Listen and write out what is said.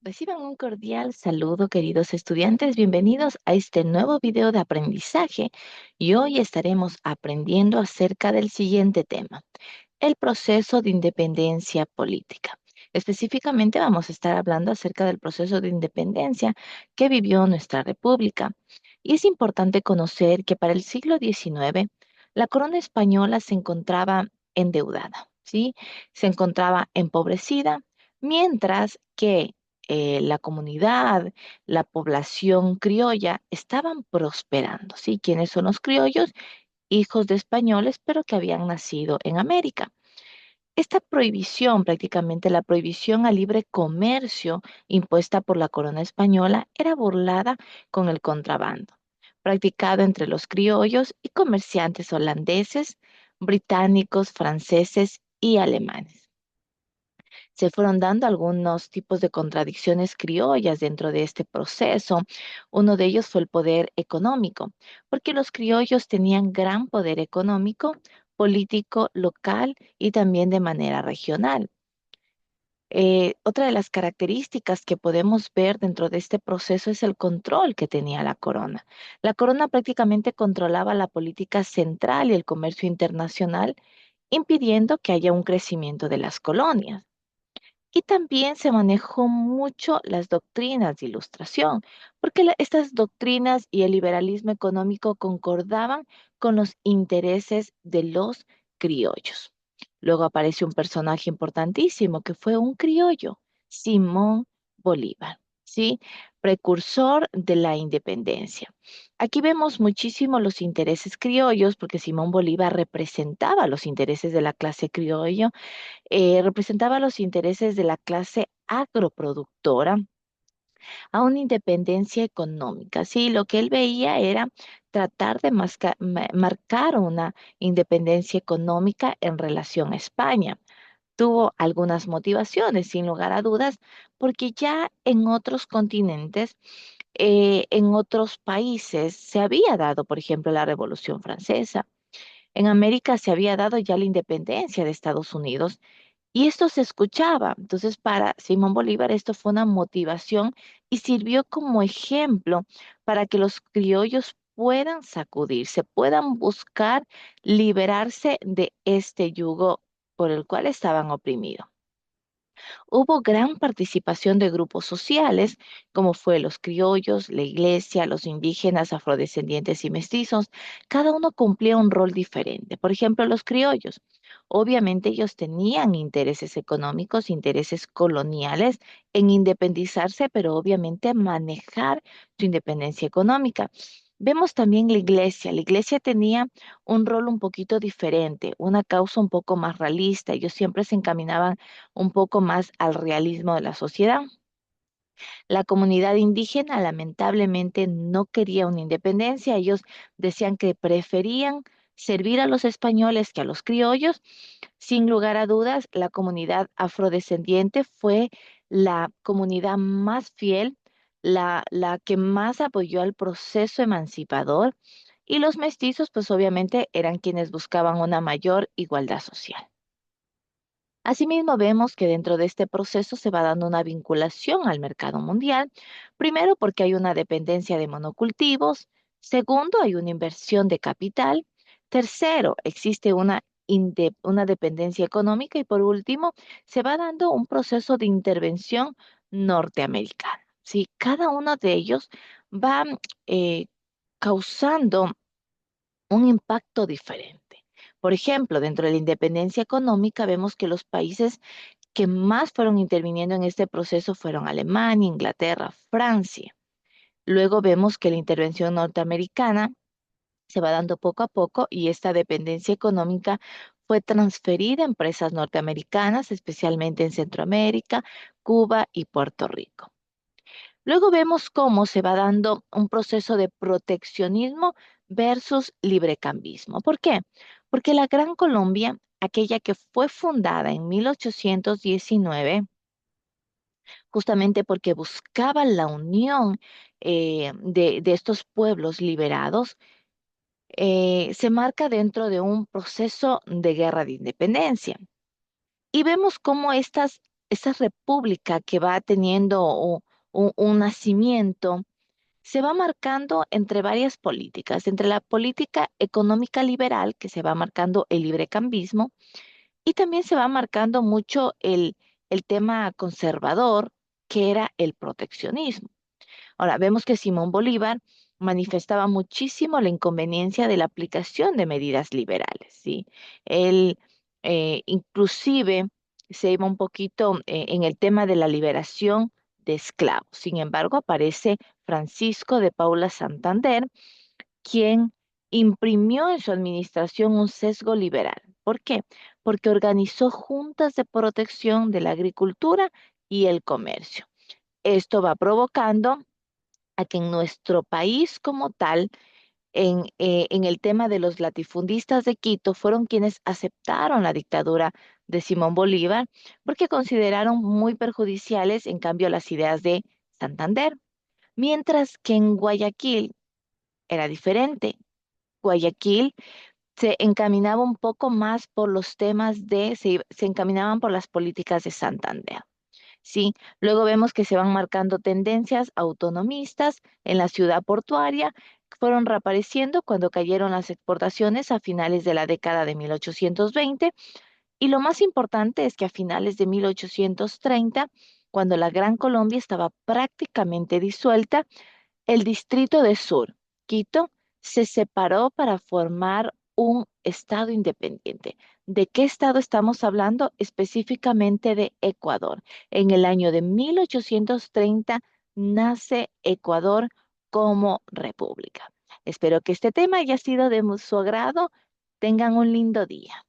Reciban un cordial saludo, queridos estudiantes. Bienvenidos a este nuevo video de aprendizaje y hoy estaremos aprendiendo acerca del siguiente tema, el proceso de independencia política. Específicamente vamos a estar hablando acerca del proceso de independencia que vivió nuestra república. Y es importante conocer que para el siglo XIX la corona española se encontraba endeudada, ¿sí? Se encontraba empobrecida, mientras que la comunidad, la población criolla estaban prosperando, ¿sí? ¿Quiénes son los criollos? Hijos de españoles, pero que habían nacido en América. Esta prohibición, prácticamente la prohibición al libre comercio impuesta por la corona española, era burlada con el contrabando, practicado entre los criollos y comerciantes holandeses, británicos, franceses y alemanes. Se fueron dando algunos tipos de contradicciones criollas dentro de este proceso. Uno de ellos fue el poder económico, porque los criollos tenían gran poder económico, político, local y también de manera regional. Otra de las características que podemos ver dentro de este proceso es el control que tenía la corona. La corona prácticamente controlaba la política central y el comercio internacional, impidiendo que haya un crecimiento de las colonias. Y también se manejó mucho las doctrinas de ilustración, porque estas doctrinas y el liberalismo económico concordaban con los intereses de los criollos. Luego aparece un personaje importantísimo que fue un criollo, Simón Bolívar, ¿sí? Precursor de la independencia. Aquí vemos muchísimo los intereses criollos porque Simón Bolívar representaba los intereses de la clase criollo, representaba los intereses de la clase agroproductora a una independencia económica. Sí, lo que él veía era tratar de marcar una independencia económica en relación a España. Tuvo algunas motivaciones, sin lugar a dudas, porque ya en otros continentes, en otros países, se había dado, por ejemplo, la Revolución Francesa. En América se había dado ya la independencia de Estados Unidos y esto se escuchaba. Entonces, para Simón Bolívar esto fue una motivación y sirvió como ejemplo para que los criollos puedan sacudirse, puedan buscar liberarse de este yugo por el cual estaban oprimidos. Hubo gran participación de grupos sociales, como fue los criollos, la iglesia, los indígenas, afrodescendientes y mestizos. Cada uno cumplía un rol diferente. Por ejemplo, los criollos. Obviamente ellos tenían intereses económicos, intereses coloniales en independizarse, pero obviamente manejar su independencia económica. Vemos también la iglesia. La iglesia tenía un rol un poquito diferente, una causa un poco más realista. Ellos siempre se encaminaban un poco más al realismo de la sociedad. La comunidad indígena lamentablemente no quería una independencia. Ellos decían que preferían servir a los españoles que a los criollos. Sin lugar a dudas, la comunidad afrodescendiente fue la comunidad más fiel, la que más apoyó al proceso emancipador. Y los mestizos, pues obviamente eran quienes buscaban una mayor igualdad social. Asimismo, vemos que dentro de este proceso se va dando una vinculación al mercado mundial, primero porque hay una dependencia de monocultivos, segundo, hay una inversión de capital, tercero, existe una dependencia económica y por último, se va dando un proceso de intervención norteamericana. Sí, cada uno de ellos va eh, causando un impacto diferente. Por ejemplo, dentro de la independencia económica vemos que los países que más fueron interviniendo en este proceso fueron Alemania, Inglaterra, Francia. Luego vemos que la intervención norteamericana se va dando poco a poco y esta dependencia económica fue transferida a empresas norteamericanas, especialmente en Centroamérica, Cuba y Puerto Rico. Luego vemos cómo se va dando un proceso de proteccionismo versus librecambismo. ¿Por qué? Porque la Gran Colombia, aquella que fue fundada en 1819, justamente porque buscaba la unión de estos pueblos liberados, se marca dentro de un proceso de guerra de independencia. Y vemos cómo estas esa república que va teniendo un nacimiento se va marcando entre varias políticas, entre la política económica liberal, que se va marcando el librecambismo, y también se va marcando mucho el tema conservador, que era el proteccionismo. Ahora, vemos que Simón Bolívar manifestaba muchísimo la inconveniencia de la aplicación de medidas liberales, ¿sí? Él inclusive se iba un poquito en el tema de la liberación de esclavos. Sin embargo, aparece Francisco de Paula Santander, quien imprimió en su administración un sesgo liberal. ¿Por qué? Porque organizó juntas de protección de la agricultura y el comercio. Esto va provocando a que en nuestro país como tal, en el tema de los latifundistas de Quito, fueron quienes aceptaron la dictadura de Simón Bolívar porque consideraron muy perjudiciales, en cambio, las ideas de Santander. Mientras que en Guayaquil era diferente. Guayaquil se encaminaba un poco más por los temas se encaminaban por las políticas de Santander. Sí, luego vemos que se van marcando tendencias autonomistas en la ciudad portuaria, que fueron reapareciendo cuando cayeron las exportaciones a finales de la década de 1820. Y lo más importante es que a finales de 1830, cuando la Gran Colombia estaba prácticamente disuelta, el distrito de Sur, Quito, se separó para formar un estado independiente. ¿De qué estado estamos hablando? Específicamente de Ecuador. En el año de 1830 nace Ecuador como república. Espero que este tema haya sido de su agrado. Tengan un lindo día.